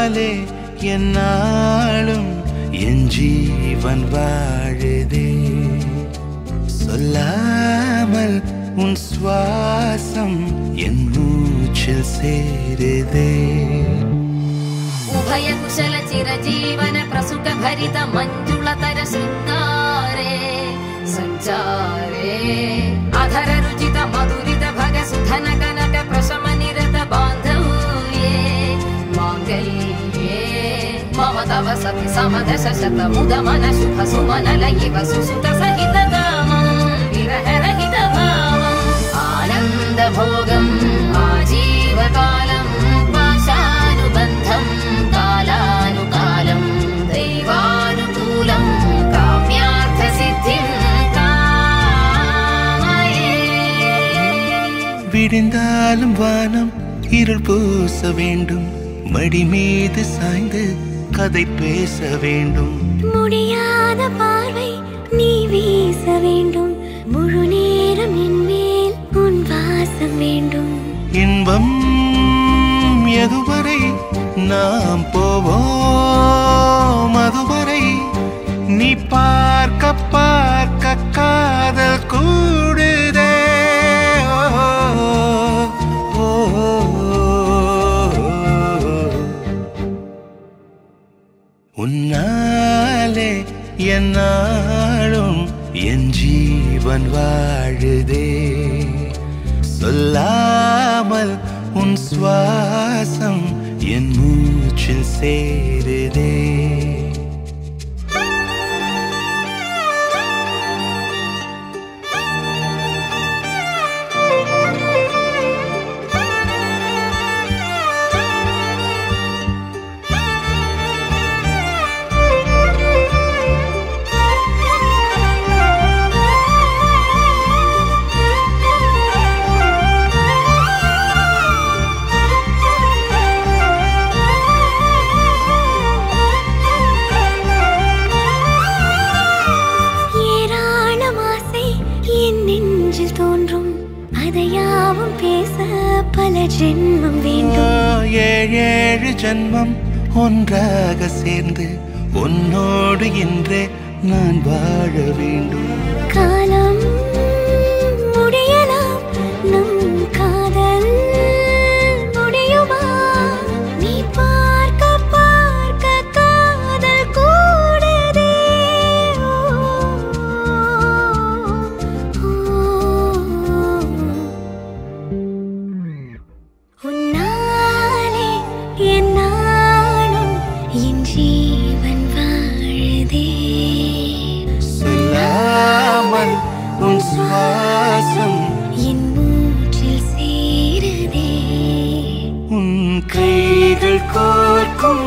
உன்னாலே என்னாலும் என் ஜீவன் வாழுதே சொல்லாமல் உன் சுவாசம் என் மூச்சில் சேருதே उभय कुशल चिरजीवन प्रसुख भरित मंजुलतर शृंगारे संचारे अधर रुचित मधुरित भग सुधन कनक प्रशम निरत बांधव्ये मांगल्ये मम तव सति समदश शत मुद मन शुभ सुमन लयिव सुसुत सहित कामं विरह रहित भावं आनंद भोगं आजीवकालं पाशानुबन्धं कालानुकालं दैवानुकूलं काम्यार्थ सिद्धिं कामये விடிந்தாலும் வானம் இருள் பூச வேண்டும் மடி மீது சாய்ந்து கதை பேச வேண்டும் முடியாத பார்வை நீ வீச வேண்டும் முழு நேரம் என் மேல் உன் வாசம் வேண்டும் இன்பம் எதுவரை நாம் போவோம் அதுவரை நீ பார்க்க பார்க்க காதல் கூடுதே உன்னாலே என்னாலும் என் ஜீவன் வாழுதே சொல்லாமல் உன் சுவாசம் என் மூச்சில் சேருதே ஜென்மம் வேண்டும் ஏழு ஜென்மம் ஒன்றாக சேர்ந்து உன்னோடு இன்றே நான் வாழ வேண்டும் காலம் முடியலாம் நம் காதல் முடியுமா நீ பார்க்க பார்க்க காதல் கூடுதே உன்னாலே என்னாலும் என் ஜீவன் வாழுதே சொல்லாமல் உன் சுவாசம் என் மூச்சில் சேருதே உன் கைகள் கோர்க்கும்